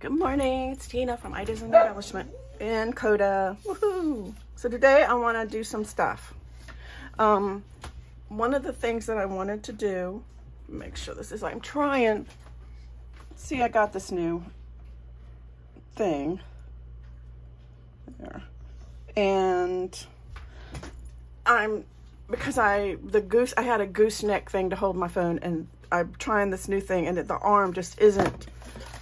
Good morning, it's Tina from Ideas and Embellishment in Coda. Woohoo! So today I want to do some stuff. One of the things that I wanted to do, make sure this is, I'm trying, see I got this new thing there, and because I had a gooseneck thing to hold my phone, and I'm trying this new thing, and the arm just isn't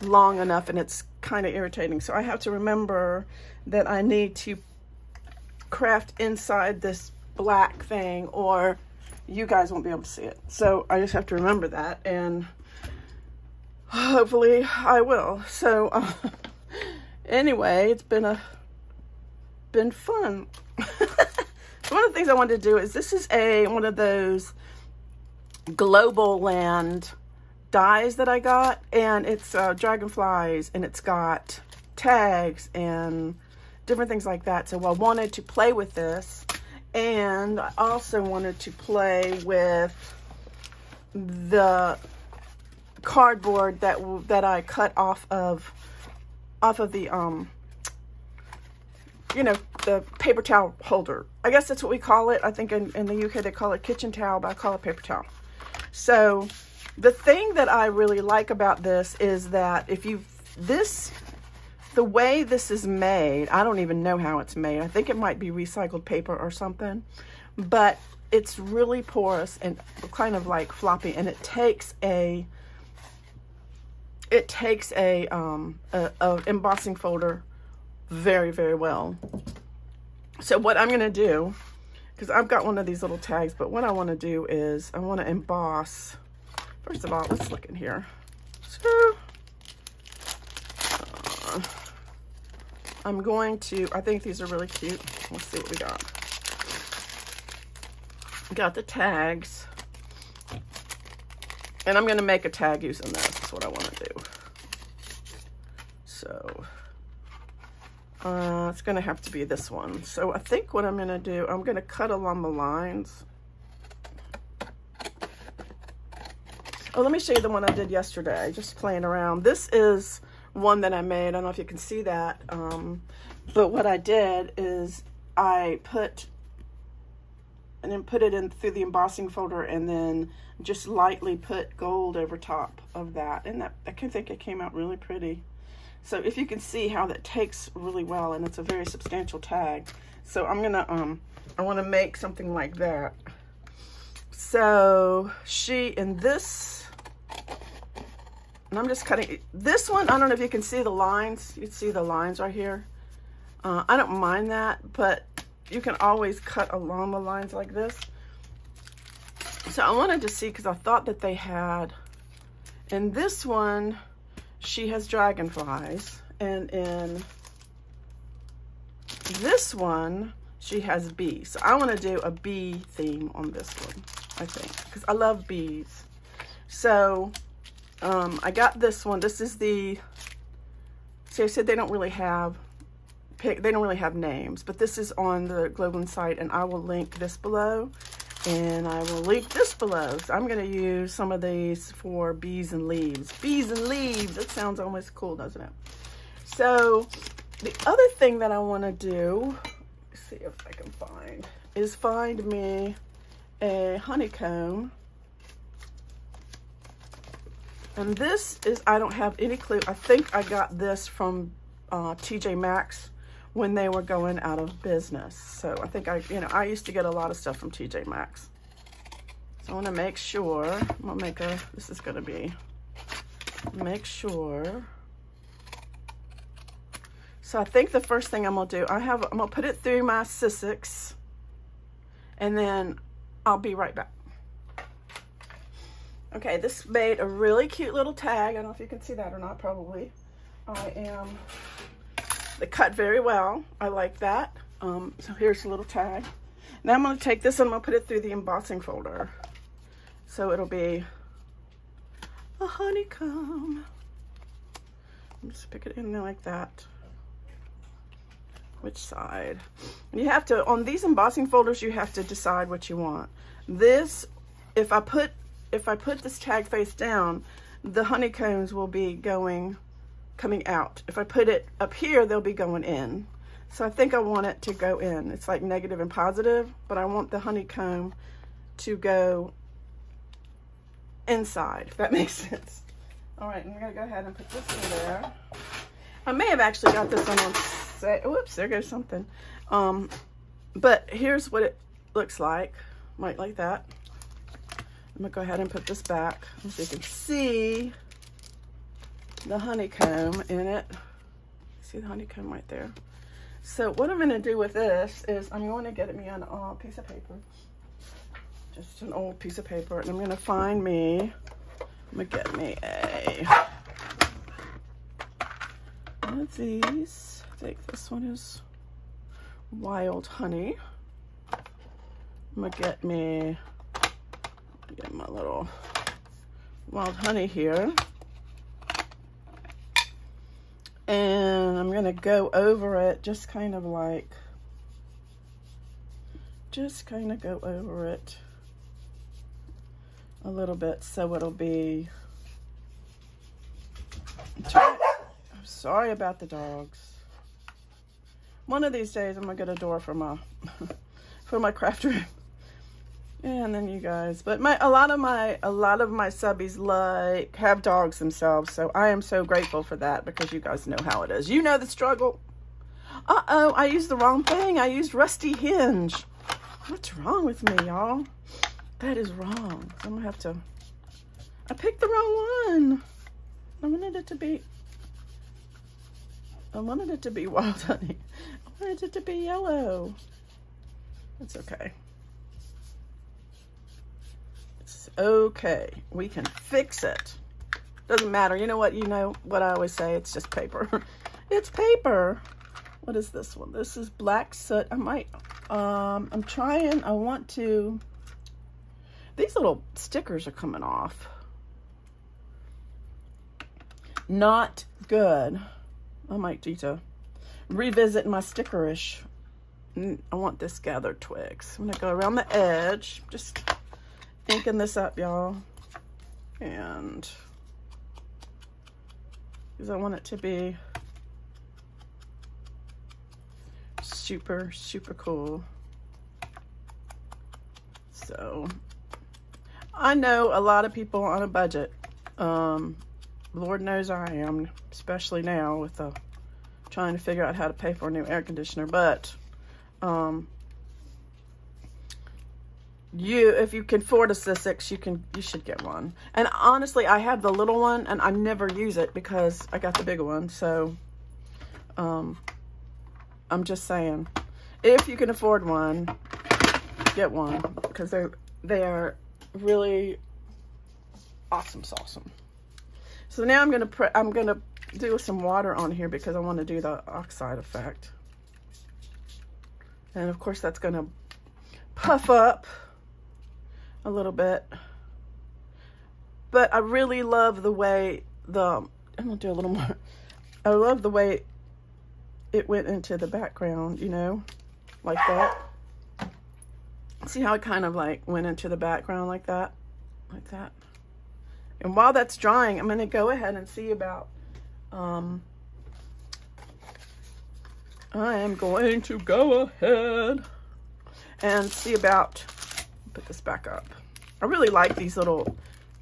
long enough, and it's kind of irritating. So I have to remember that I need to craft inside this black thing, or you guys won't be able to see it. So I just have to remember that, and hopefully I will. So anyway, it's been fun. So one of the things I wanted to do is, this is one of those Globleland dies that I got, and it's dragonflies, and it's got tags and different things like that. So I wanted to play with this, and I also wanted to play with the cardboard that I cut off of the you know, the paper towel holder. I guess that's what we call it. I think in the UK they call it kitchen towel, but I call it paper towel. So the thing that I really like about this is that the way this is made, I don't even know how it's made. I think it might be recycled paper or something, but it's really porous and kind of like floppy, and it takes a embossing folder very, very well. So what I'm going to do, because I've got one of these little tags, but what I want to do is I want to emboss. First of all, let's look in here. So, I'm going to, I think these are really cute. Let's see what we got. Got the tags. And I'm going to make a tag using this. That's what I want to do. So, it's going to have to be this one. So I think what I'm going to do, I'm going to cut along the lines. Oh, let me show you the one I did yesterday, just playing around. This is one that I made. I don't know if you can see that. But what I did is I put it in through the embossing folder, and then just lightly put gold over top of that. And I can think it came out really pretty. So if you can see how that takes really well, and it's a very substantial tag. So I'm gonna, I wanna make something like that. So and I'm just cutting this one. I don't know if you can see the lines. You can see the lines right here. I don't mind that, but you can always cut along the lines like this. So I wanted to see, because I thought that they had, in this one, she has dragonflies, and in this one, she has bees. So I want to do a bee theme on this one, I think, because I love bees. So I got this one. This is see, I said they don't really have names, but this is on the Globleland site, and I will link this below, and I will link this below. So I'm going to use some of these for bees and leaves. Bees and leaves, that sounds almost cool, doesn't it? So the other thing that I want to do, let's see if I can find me a honeycomb. And this is, I don't have any clue. I think I got this from TJ Maxx when they were going out of business. So I think I used to get a lot of stuff from TJ Maxx. So I want to make sure, I'm going to make this is going to be, make sure. So I think the first thing I'm going to do, I'm going to put it through my Sizzix, and then I'll be right back. Okay, this made a really cute little tag. I don't know if you can see that or not, probably. They cut very well. I like that. So here's a little tag. Now I'm going to take this and I'm going to put it through the embossing folder. So it'll be a honeycomb. Just pick it in there like that. Which side? And you have to, on these embossing folders, you have to decide what you want. This, if I put this tag face down, the honeycombs will be going coming out. If I put it up here, they'll be going in. So I think I want it to go in. It's like negative and positive, but I want the honeycomb to go inside, if that makes sense. All right, and we're gonna go ahead and put this in there. I may have actually got this one on sale. Whoops, there goes something. But here's what it looks like, right like that. I'm gonna go ahead and put this back so you can see the honeycomb in it. See the honeycomb right there. So what I'm gonna do with this is I'm going to get me an old piece of paper. Just an old piece of paper, and I'm gonna find me, I'm gonna get me one of these. I think this one is wild honey. I'm gonna get my little wild honey here. And I'm gonna go over it, just kind of go over it a little bit, so it'll be, I'm sorry about the dogs. One of these days I'm gonna get a door for my for my craft room. And then you guys, but a lot of my subbies have dogs themselves, so I am so grateful for that, because you guys know how it is. You know the struggle. Uh-oh, I used the wrong thing. I used Rusty Hinge. What's wrong with me, y'all? That is wrong. I'm gonna have to, I picked the wrong one. I wanted it to be wild honey. I wanted it to be yellow. It's okay. Okay, we can fix it. Doesn't matter. You know what I always say, it's just paper. It's paper. What is this one? This is black soot. I want to, these little stickers are coming off. Not good. I might need to revisit my stickerish. I want this gathered twigs. I'm gonna go around the edge, just inking this up, y'all, and because I want it to be super, super cool. So I know a lot of people on a budget. Lord knows I am, especially now with trying to figure out how to pay for a new air conditioner. But if you can afford a Sussex, you should get one. And honestly, I have the little one and I never use it because I got the bigger one. So I'm just saying, if you can afford one, get one, because they are really awesome. So now I'm gonna do some water on here because I want to do the oxide effect. And of course that's gonna puff up a little bit. But I really love the way I'm gonna do a little more. I love the way it went into the background, you know, like that. See how it kind of like went into the background like that? Like that. And while that's drying, I'm gonna go ahead and see about, I am going to go ahead and see about, put this back up. I really like these little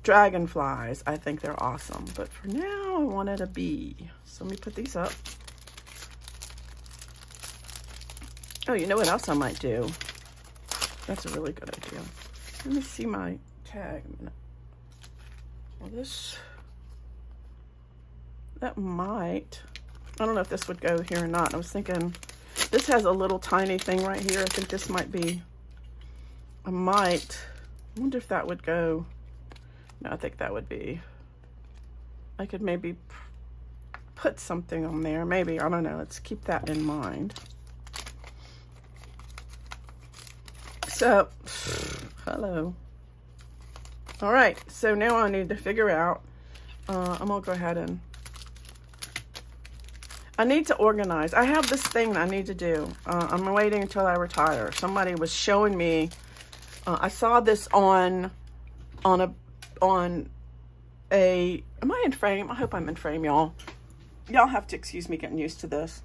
dragonflies. I think they're awesome. But for now, I wanted a bee. So let me put these up. Oh, you know what else I might do? That's a really good idea. Let me see my tag a minute. Well, that might, I don't know if this would go here or not. I was thinking, this has a little tiny thing right here. I think this might be, I wonder if that would go. No, I think that would be, I could maybe put something on there. Maybe, I don't know. Let's keep that in mind. So, hello. All right, so now I need to figure out, I'm gonna go ahead and, I need to organize. I have this thing that I need to do. I'm waiting until I retire. Somebody was showing me, I saw this on a, am I in frame? I hope I'm in frame, y'all. y'all have to excuse me getting used to this.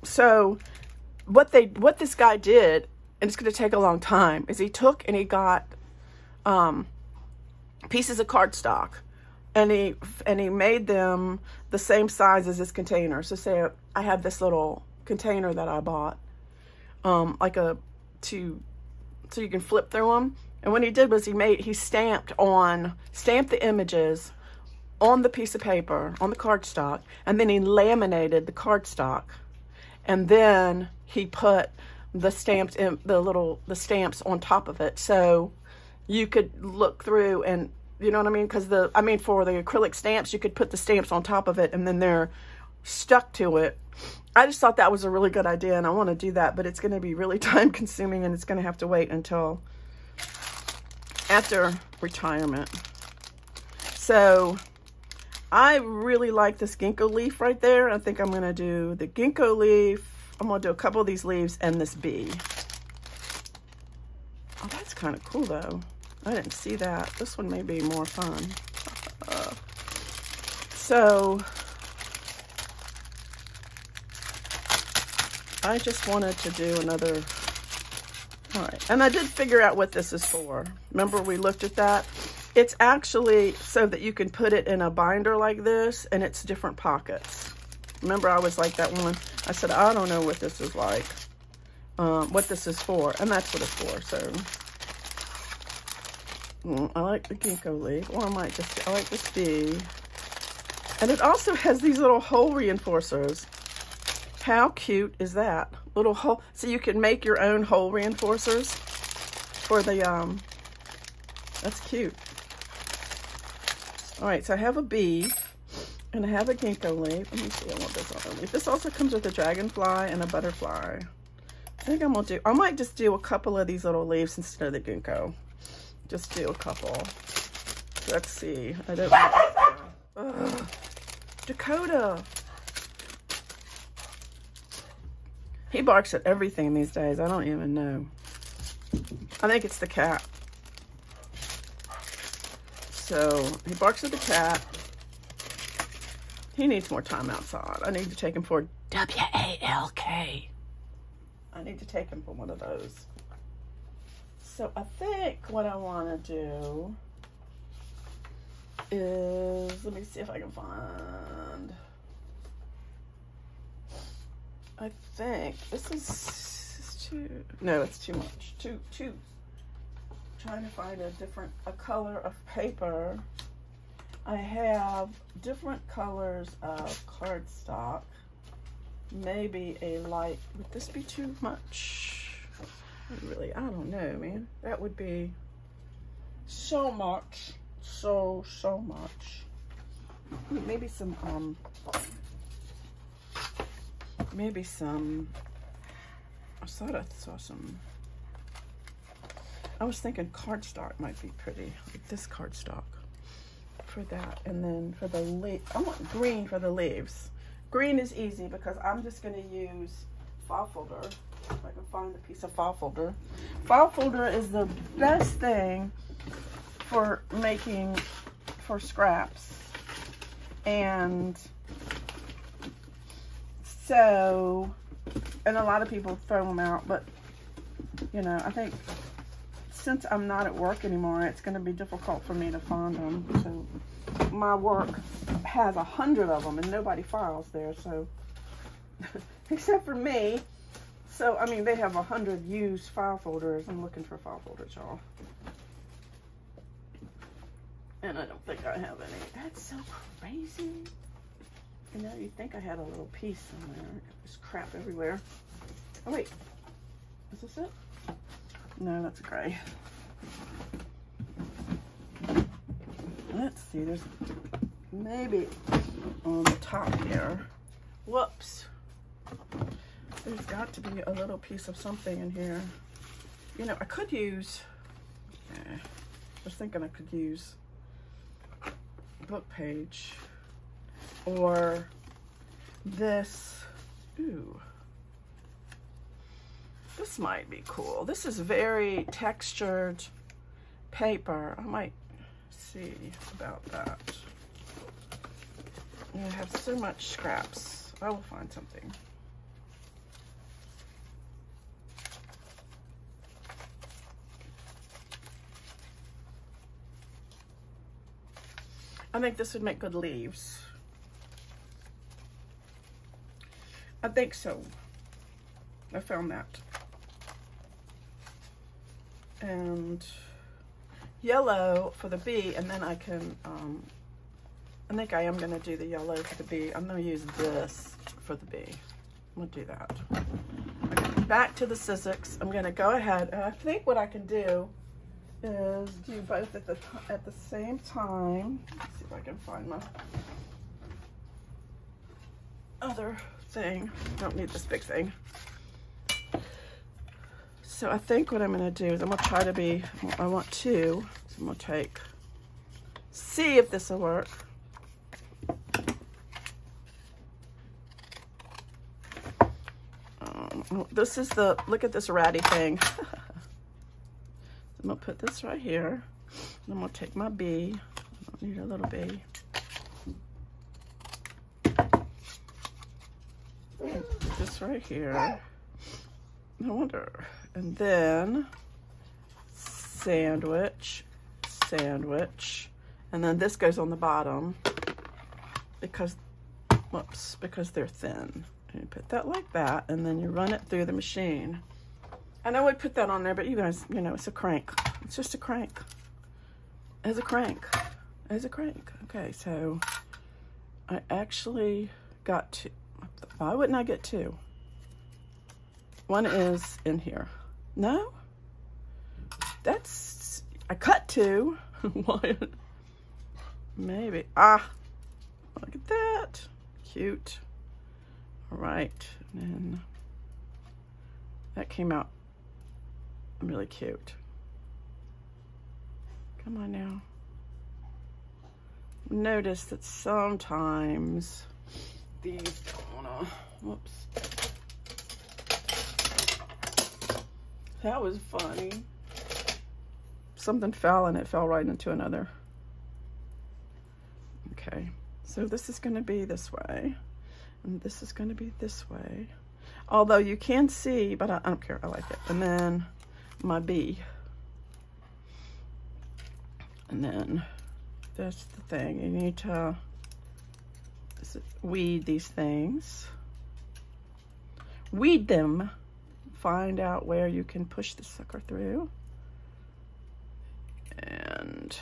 So what this guy did, and it's going to take a long time, is he took and he got pieces of cardstock, and he made them the same size as this container. So say I have this little container that I bought, so you can flip through them. And what he did was he stamped the images on the piece of paper, on the cardstock, and then he laminated the cardstock, and then he put the stamps the stamps on top of it, so you could look through, and you know what I mean? Because for the acrylic stamps, you could put the stamps on top of it, and then they're stuck to it. I just thought that was a really good idea, and I want to do that, but it's going to be really time consuming, and it's going to have to wait until after retirement. So I really like this ginkgo leaf right there. I think I'm going to do the ginkgo leaf. I'm going to do a couple of these leaves and this bee. Oh, that's kind of cool though. I didn't see that. This one may be more fun. So I just wanted to do another. All right, and I did figure out what this is for. Remember we looked at that? It's actually so that you can put it in a binder like this, and it's different pockets. Remember I was like that one? I said, I don't know what this is like, what this is for, and that's what it's for. So I like the ginkgo leaf, or I like this bee. And it also has these little hole reinforcers. How cute is that? Little hole, so you can make your own hole reinforcers for the, that's cute. All right, so I have a bee, and I have a ginkgo leaf. Let me see, I want this other leaf. This also comes with a dragonfly and a butterfly. I think I might just do a couple of these little leaves instead of the ginkgo. Just do a couple. Let's see. I don't know. Dakota. He barks at everything these days. I don't even know. I think it's the cat. So he barks at the cat. He needs more time outside. I need to take him for W-A-L-K. I need to take him for one of those. So I think what I want to do is, let me see if I can find, I think this is too, no, it's too much, too, trying to find a color of paper. I have different colors of cardstock. Maybe a light, would this be too much? Really, I don't know, man. That would be so much, so much. Maybe some, I thought I saw some, I was thinking cardstock might be pretty, like this cardstock for that. And then for the leaf, I want green for the leaves. Green is easy because I'm just going to use file folder. If I can find a piece of file folder. File folder is the best thing for making, for scraps. And so, and a lot of people throw them out, but you know, I think since I'm not at work anymore, it's going to be difficult for me to find them. So my work has 100 of them and nobody files there, so except for me. So I mean, they have 100 used file folders. I'm looking for file folders, y'all, and I don't think I have any. That's so crazy. You know, you'd think I had a little piece somewhere. There's crap everywhere. Oh wait, is this it? No, that's gray. Let's see, there's maybe on the top here. Whoops. There's got to be a little piece of something in here. You know, I could use, I was thinking I could use book page or this. Ooh. This might be cool. This is very textured paper. I might see about that. I have so much scraps. I will find something. I think this would make good leaves. I think so. I found that. And yellow for the bee, and then I can, I think I am going to do the yellow for the bee. I'm going to use this for the bee. I'm going to do that. Okay, back to the Sizzix. I'm going to go ahead, and I think what I can do is do both at the same time. Let's see if I can find my other thing. Don't need this big thing. So I think what I'm going to do is I'm going to try to be, I want two. So I'm going to see if this will work. This is the, look at this ratty thing. I'm going to put this right here. I'm going to take my bee. I don't need a little bee. Put this right here. I wonder. And then sandwich, sandwich. And then this goes on the bottom because, whoops, because they're thin. And you put that like that, and then you run it through the machine. And I would put that on there, but you guys, you know, it's a crank. It's just a crank. As a crank. As a crank. Okay, so I actually got two. Why wouldn't I get two? One is in here. No? That's, I cut two. Why? Maybe. Ah, look at that. Cute. All right. And then that came out really cute. Come on now. Notice that sometimes these wanna, whoops. That was funny. Something fell and it fell right into another. Okay, so this is gonna be this way. And this is gonna be this way. Although you can see, but I don't care, I like it. And then my bee. And then that's the thing. You need to weed these things. Weed them. Find out where you can push the sucker through. And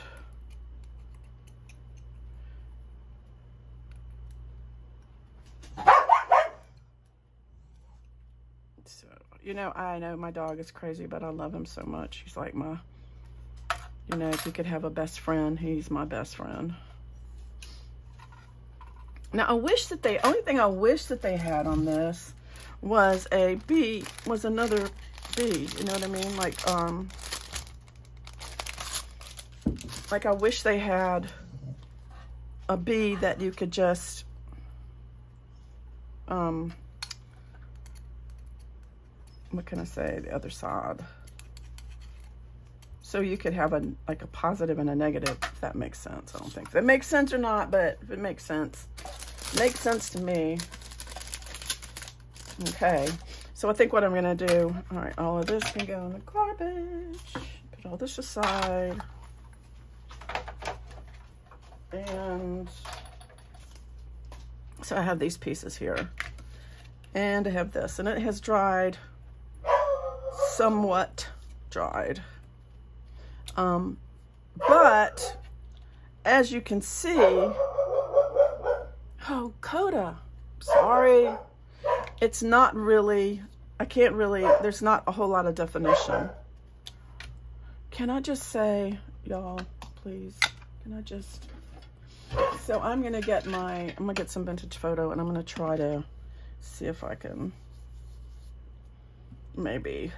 so, you know, I know my dog is crazy, but I love him so much. He's like my, you know, if you could have a best friend, he's my best friend. Now, I wish that only thing I wish that they had on this was a bee, was another bee, you know what I mean? Like I wish they had a bee that you could just, what can I say, the other side. So you could have like a positive and a negative, if that makes sense. I don't think if it makes sense or not, but if it makes sense to me. Okay, so I think what I'm gonna do, all right, all of this can go in the garbage. Put all this aside. And so I have these pieces here. And I have this, and it has dried, somewhat dried. But as you can see, oh, Coda, sorry. It's not really, I can't really, there's not a whole lot of definition. Can I just say, y'all, please, can I just, so I'm gonna get some vintage photo, and I'm gonna try to see if I can maybe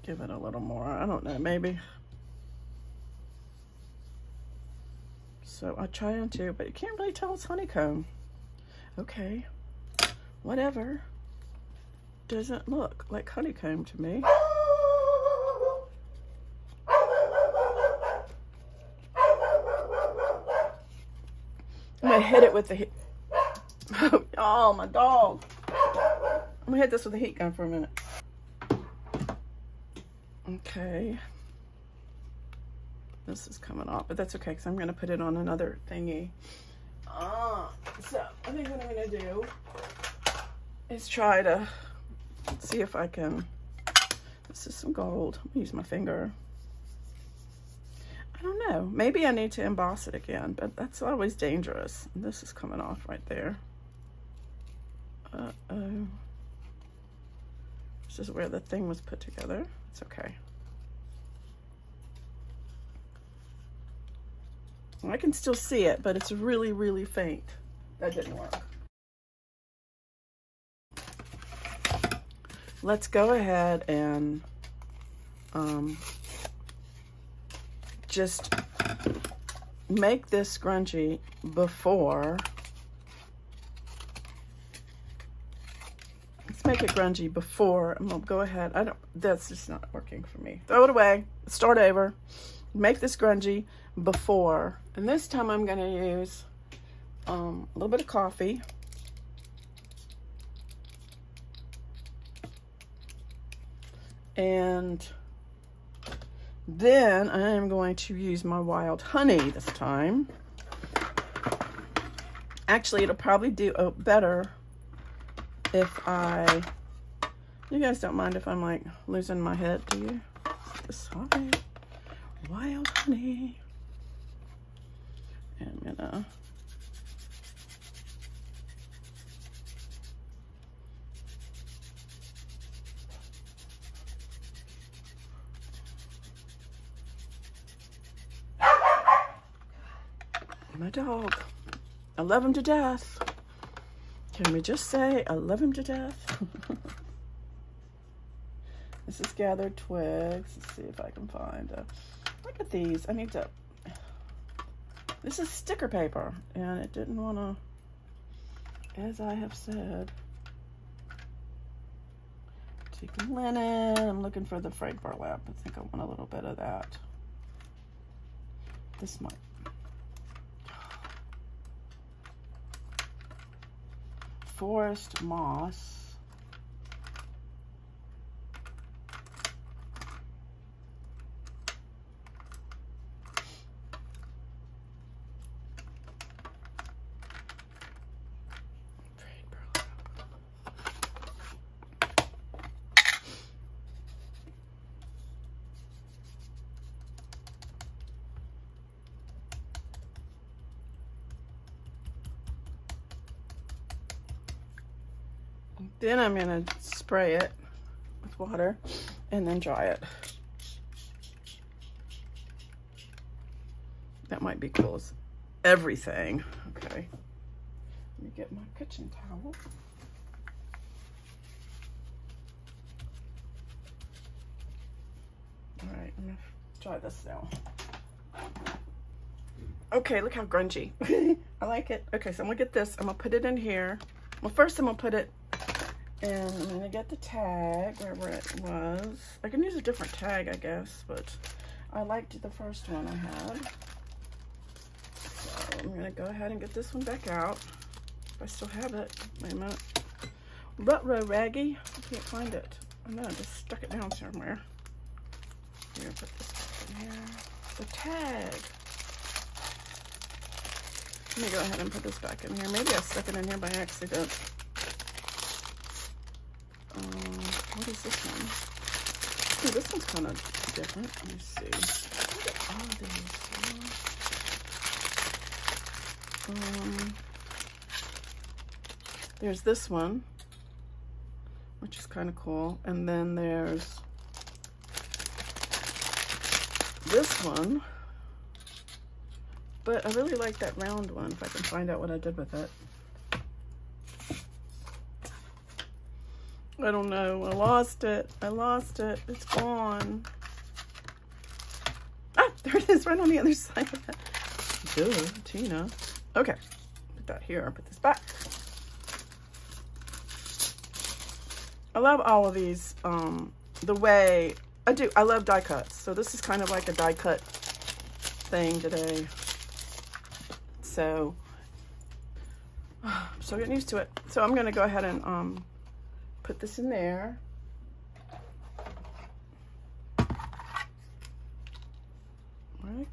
give it a little more, I don't know, maybe. So I try to, but you can't really tell it's honeycomb. Okay, whatever. Doesn't look like honeycomb to me. hit it with the heat. Oh, my dog. I'm gonna hit this with a heat gun for a minute. Okay. This is coming off, but that's okay because I'm gonna put it on another thingy. So I think what I'm gonna do is try to see if I can. This is some gold. I'm gonna use my finger. I don't know. Maybe I need to emboss it again, but that's always dangerous. And this is coming off right there. Uh-oh. This is where the thing was put together. It's okay. I can still see it, but it's really, really faint. That didn't work. Let's go ahead and just make this scrunchie before. Let's make it grungy before. I'm gonna go ahead. That's just not working for me. Throw it away. Start over. Make this grungy before. And this time I'm gonna use a little bit of coffee. And then I am going to use my wild honey this time. Actually, it'll probably do better if you guys don't mind if I'm like losing my head, do you? This honey, wild honey. And I'm gonna my dog. I love him to death. Can we just say I love him to death? This is gathered twigs. Let's see if I can find look at these. I need to. This is sticker paper, and it didn't want to, as I have said. Taking linen. I'm looking for the frayed burlap. I think I want a little bit of that. This might. Forest moss. Then I'm going to spray it with water and then dry it. That might be cool as everything. Okay. Let me get my kitchen towel. All right, I'm going to try this now. Okay, look how grungy. I like it. Okay, so I'm going to get this. I'm going to put it in here. Well, first I'm going to put it. And I'm gonna get the tag wherever it was. I can use a different tag, I guess, but I liked the first one I had. So I'm gonna go ahead and get this one back out. If I still have it. Wait a minute. Ruh-roh raggy. I can't find it. Oh no, I just stuck it down somewhere. Here, put this back in here. The tag. Let me go ahead and put this back in here. Maybe I stuck it in here by accident. What is this one? Ooh, this one's kind of different. Let me see. Look at all these. There's this one, which is kind of cool. And then there's this one. But I really like that round one, if I can find out what I did with it. I don't know. I lost it. I lost it. It's gone. Ah, there it is right on the other side of that. Duh, Tina. Okay. Put that here. Put this back. I love all of these. The way I do. I love die cuts. So this is kind of like a die cut thing today. So I'm still getting used to it. So I'm gonna go ahead and put this in there. Like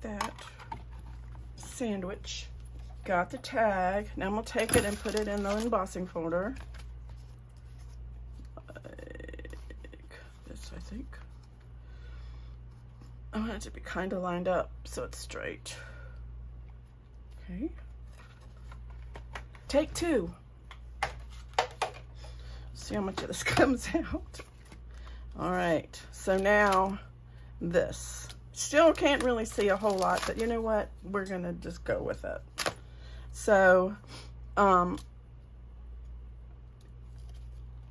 that. Sandwich. Got the tag. Now I'm gonna take it and put it in the embossing folder. Like this, I think. I want it to be kind of lined up so it's straight. Okay. Take two. See how much of this comes out. All right, so now this. Still can't really see a whole lot, but you know what? We're gonna just go with it. So, oh,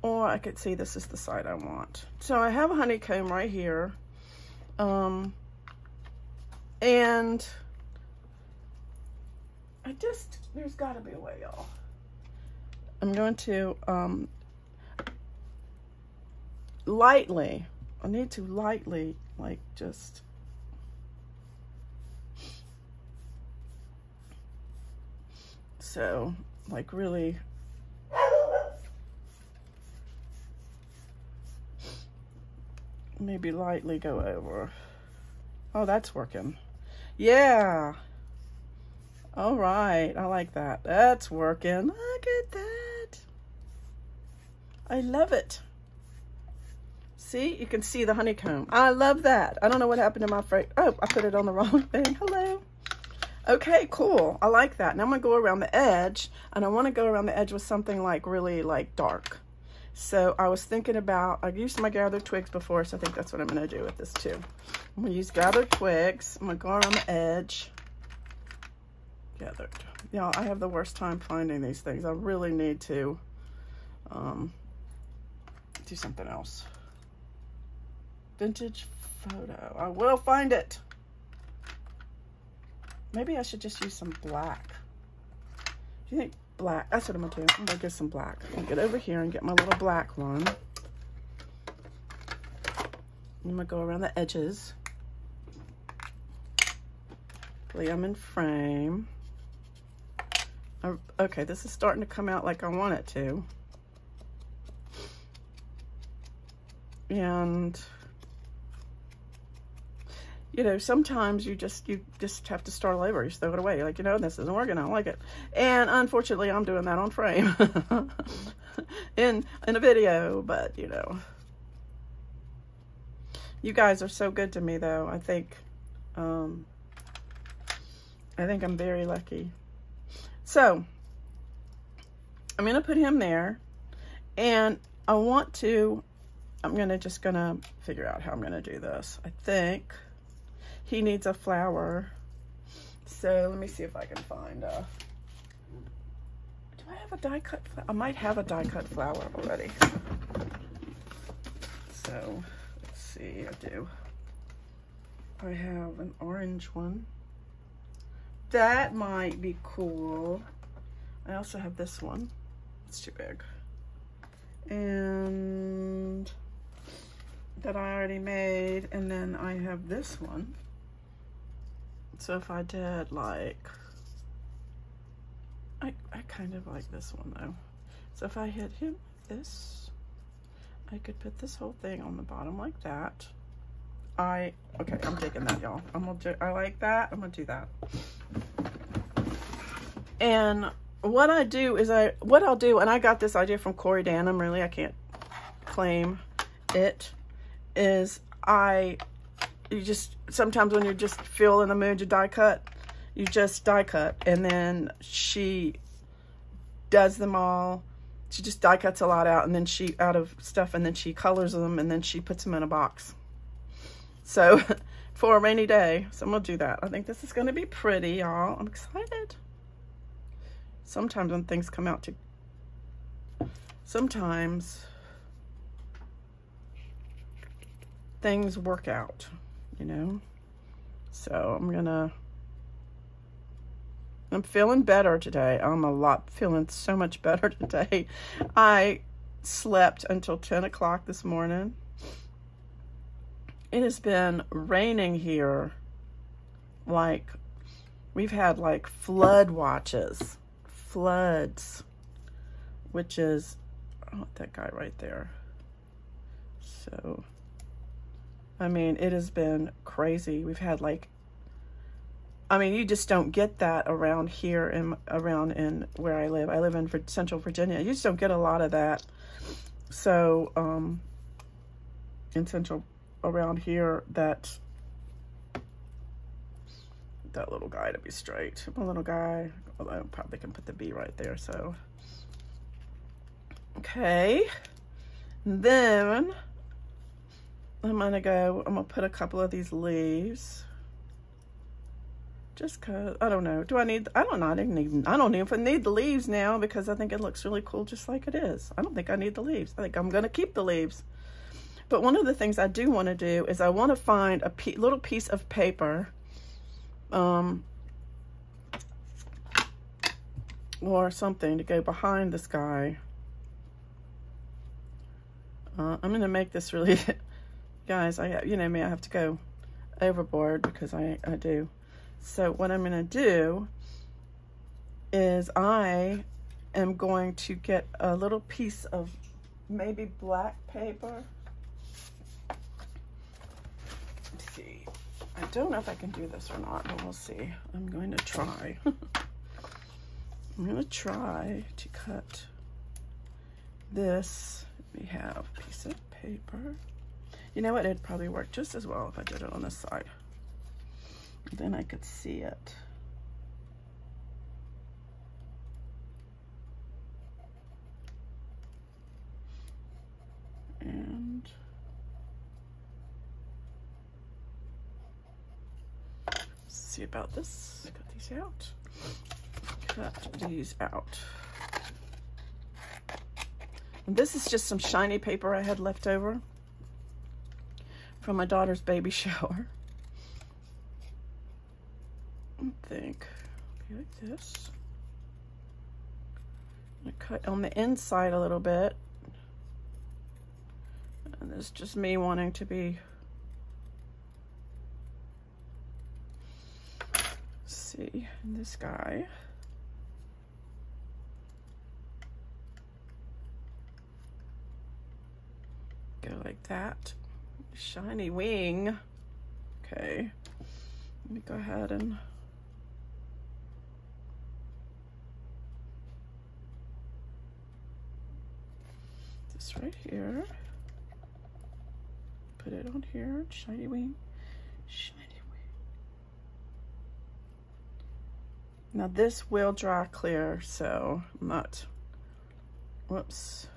I could see this is the side I want. So I have a honeycomb right here. And there's gotta be a way, y'all. I'm going to, lightly, I need to lightly, like just, so, like really, maybe lightly go over. Oh, that's working. Yeah. All right, I like that. That's working. Look at that. I love it. See, you can see the honeycomb. I love that. I don't know what happened to my frame. Oh, I put it on the wrong thing. Hello. Okay, cool. I like that. Now I'm gonna go around the edge, and I want to go around the edge with something like really like dark. So I was thinking about, I've used my gathered twigs before, so I think that's what I'm gonna do with this too. I'm gonna use gathered twigs. I'm gonna go around the edge. Gathered. Yeah, I have the worst time finding these things. I really need to do something else. Vintage photo. I will find it. Maybe I should just use some black. Do you think black? That's what I'm gonna do. I'm gonna get some black. I'm gonna get over here and get my little black one. I'm gonna go around the edges. Hopefully I'm in frame. Okay, this is starting to come out like I want it to. And you know, sometimes you just have to start all over. You just throw it away. You're like, you know, this isn't working. I don't like it. And unfortunately, I'm doing that on frame in a video. But you know, you guys are so good to me, though. I think I'm very lucky. So I'm gonna put him there, and I'm just gonna figure out how I'm gonna do this. I think he needs a flower. So let me see if I can find do I have a die cut flower? I might have a die cut flower already. So let's see, I do. I have an orange one. That might be cool. I also have this one. It's too big. And that I already made. And then I have this one. So if I did like, I kind of like this one though. So if I hit him like this, I could put this whole thing on the bottom like that. Okay, I'm taking that, y'all. I like that. I'm gonna do that. And what I do is what I'll do, and I got this idea from Corey Danham, really, I can't claim it, is you just, sometimes when you're just feel in the mood to die cut, you just die cut. And then she does them all. She just die cuts a lot out, and then out of stuff, and then she colors them, and then she puts them in a box. So for a rainy day, so I'm gonna do that. I think this is gonna be pretty, y'all. I'm excited. Sometimes when things come out sometimes things work out, you know? So I'm feeling better today. Feeling so much better today. I slept until 10 o'clock this morning. It has been raining here. Like, we've had like flood watches. Floods. which is, I want that guy right there. So, I mean, it has been crazy. We've had like, I mean, you just don't get that around here and around in where I live. I live in Central Virginia. You just don't get a lot of that. So, in Central, around here, that little guy to be straight. My little guy, although I probably can put the B right there, so. Okay. And then I'm gonna put a couple of these leaves. Just cause, I don't know. Do I need, I don't know, I don't even need the leaves now because I think it looks really cool just like it is. I don't think I need the leaves. I think I'm gonna keep the leaves. But one of the things I do want to do is I want to find a little piece of paper, or something to go behind this guy. I'm gonna make this really, guys, you know me, I have to go overboard because I do. So what I'm gonna do is I am going to get a little piece of maybe black paper. Let's see. I don't know if I can do this or not, but we'll see. I'm going to try. I'm going to try to cut this. We have a piece of paper. You know what? It'd probably work just as well if I did it on this side. Then I could see it. And see about this. Cut these out. Cut these out. And this is just some shiny paper I had left over from my daughter's baby shower. I think it'll be like this. I'm gonna cut on the inside a little bit. And it's just me wanting to be, let's see, and this guy. Go like that. Shiny wing. Okay. Let me go ahead and this right here. Put it on here. Shiny wing. Shiny wing. Now this will dry clear, so I'm not, whoops,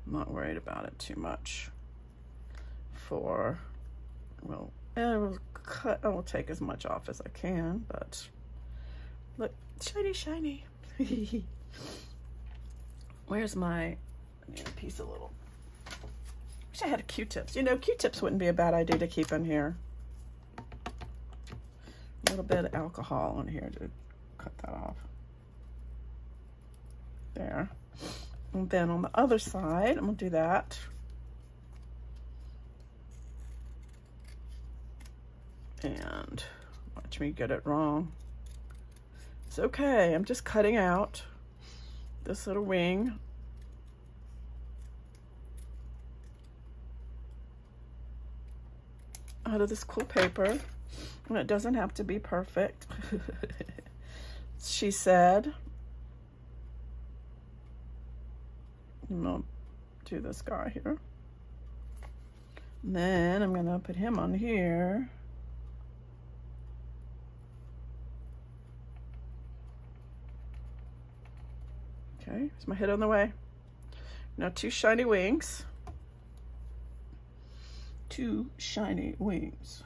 I'm not worried about it too much. Well, I will take as much off as I can, but look, shiny, shiny. Where's my, I need a piece of little, wish I had Q-tips. You know, Q-tips wouldn't be a bad idea to keep in here. A little bit of alcohol in here to cut that off. There. And then on the other side, I'm gonna do that. And watch me get it wrong. It's okay, I'm just cutting out this little wing. Out of this cool paper. And it doesn't have to be perfect. She said. I'm gonna do this guy here. And then I'm gonna put him on here. Okay, is my head on the way? Now 2 shiny wings. 2 shiny wings.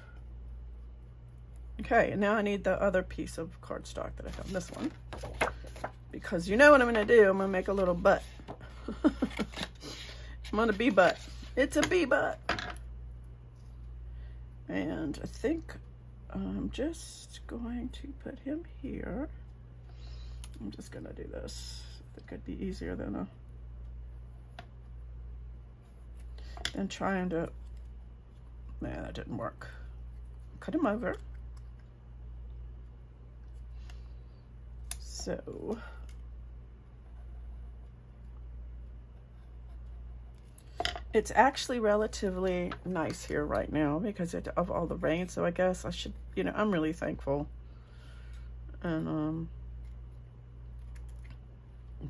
Okay, and now I need the other piece of cardstock that I found, this one. Because you know what I'm gonna do, I'm gonna make a little butt. I'm on a bee butt. It's a bee butt. And I think I'm just going to put him here. I'm just gonna do this. That could be easier than trying to, man, that didn't work. Cut him over. So, It's actually relatively nice here right now because of all the rain. So I guess I should, you know, I'm really thankful. And I'm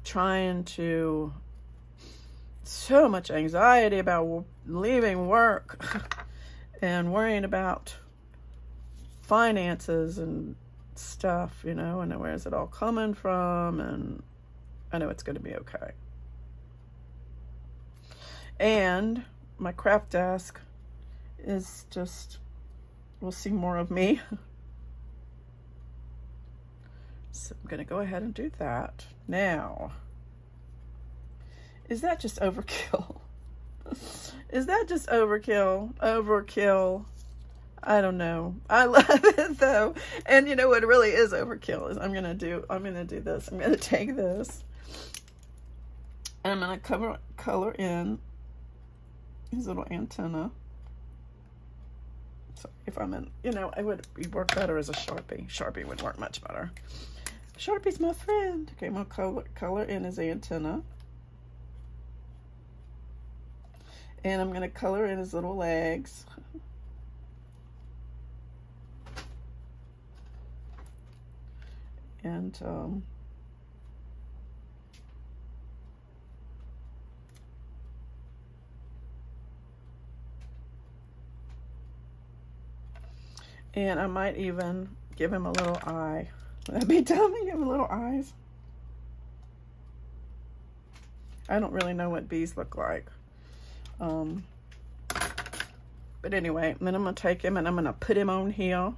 trying to, so much anxiety about leaving work and worrying about finances and stuff, you know, and where's it all coming from, and I know it's going to be okay. And my craft desk is just, we'll see more of me. So I'm going to go ahead and do that. Now, is that just overkill? Is that just overkill? Overkill. I don't know. I love it though. And you know what really is overkill is I'm going to do this. I'm going to take this and I'm going to color in his little antenna. So if I'm in, you know, it would work better as a Sharpie. Sharpie would work much better. Sharpie's my friend. Okay, I'm going to color in his antenna. And I'm going to color in his little legs. And I might even give him a little eye. Would that be dumb to give him little eyes? I don't really know what bees look like. But anyway, then I'm going to take him and I'm going to put him on here.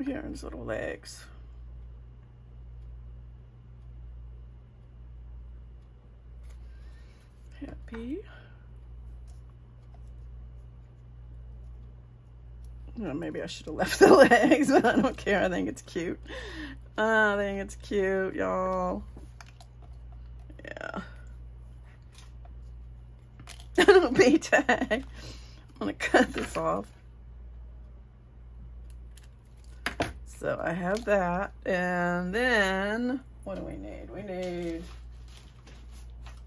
Here in his little legs. Happy. Well, maybe I should have left the legs, but I don't care. I think it's cute. I think it's cute, y'all. Yeah. B tag. I'm gonna cut this off. So I have that, and then what do we need? We need.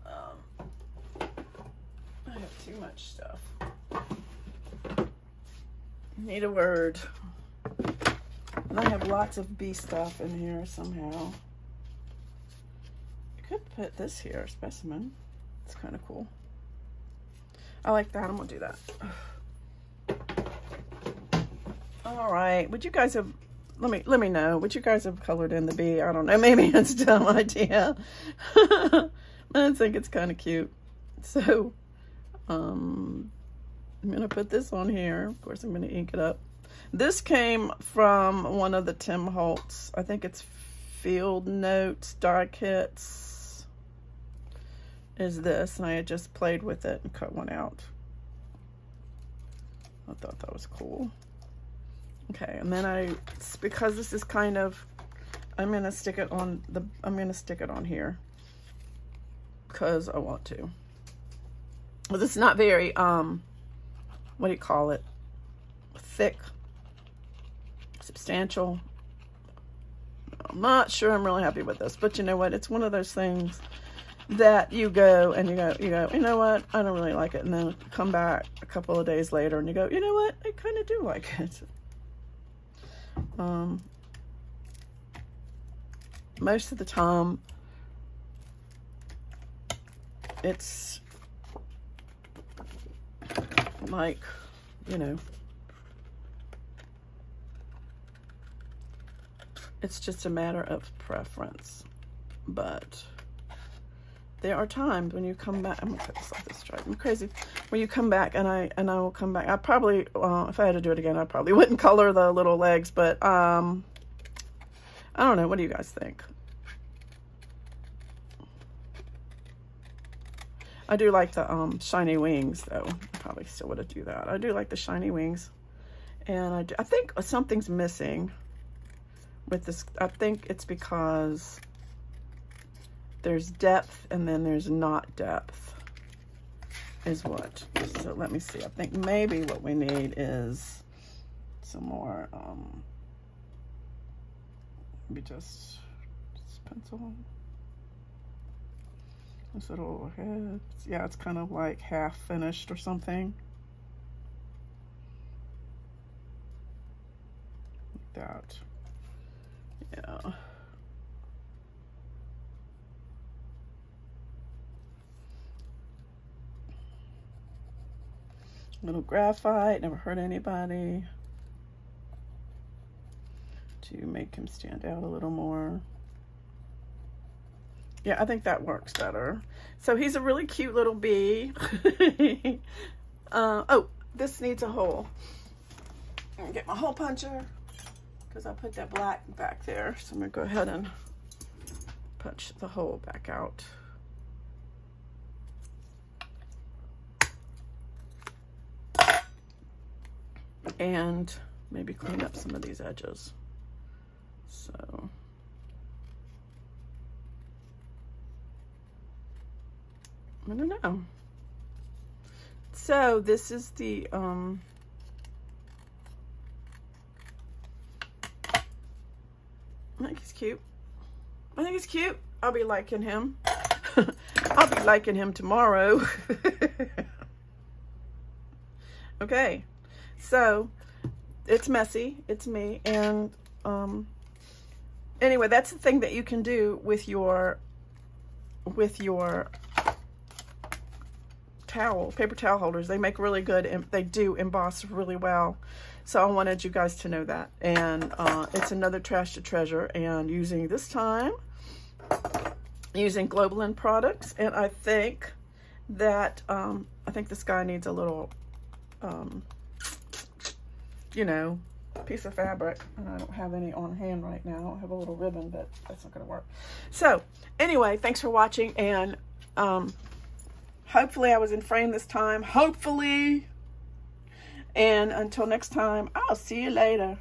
I have too much stuff. Need a word. And I have lots of bee stuff in here somehow. I could put this here, specimen. It's kind of cool. I like that. I'm gonna do that. All right. Would you guys have? Let me know. Would you guys have colored in the bee? I don't know. Maybe it's a dumb idea. I think it's kind of cute. So, I'm gonna put this on here. Of course, I'm gonna ink it up. This came from one of the Tim Holtz. I think it's Field Notes die kits. Is this, and I had just played with it and cut one out. I thought that was cool. Okay, and then because this is kind of, I'm gonna stick it on here because I want to. But it's not very what do you call it? Thick, substantial. I'm not sure I'm really happy with this, but you know what? It's one of those things that you go, you know what? I don't really like it. And then come back a couple of days later and you go, you know what? I kind of do like it. Most of the time, it's like, you know, it's just a matter of preference. But there are times when you come back. I'm gonna cut this off. This drive me crazy. When you come back, and I will come back. I probably, if I had to do it again, I probably wouldn't color the little legs. But I don't know. What do you guys think? I do like the shiny wings, though. I probably still would do that. I do like the shiny wings, and I think something's missing with this. I think it's because there's depth and then there's not depth is what. So let me see. I think maybe what we need is some more maybe just pencil this little head. Yeah, it's kind of like half finished or something. Like that. Yeah. Little graphite, never hurt anybody. To make him stand out a little more. Yeah, I think that works better. So he's a really cute little bee. Oh, this needs a hole. I'm gonna get my hole puncher because I put that black back there. So I'm gonna go ahead and punch the hole back out. And maybe clean up some of these edges. So I don't know. So this is the I think he's cute. I think he's cute. I'll be liking him. I'll be liking him tomorrow. Okay. So it's messy, it's me, and anyway, that's the thing that you can do with your towel, paper towel holders. They make really good, and they do emboss really well. So I wanted you guys to know that. And it's another trash to treasure, and using this time using Globleland products. And I think that I think this guy needs a little you know, piece of fabric, and I don't have any on hand right now. I don't have a little ribbon, but that's not gonna work. So anyway, thanks for watching, and hopefully I was in frame this time, hopefully, and until next time, I'll see you later.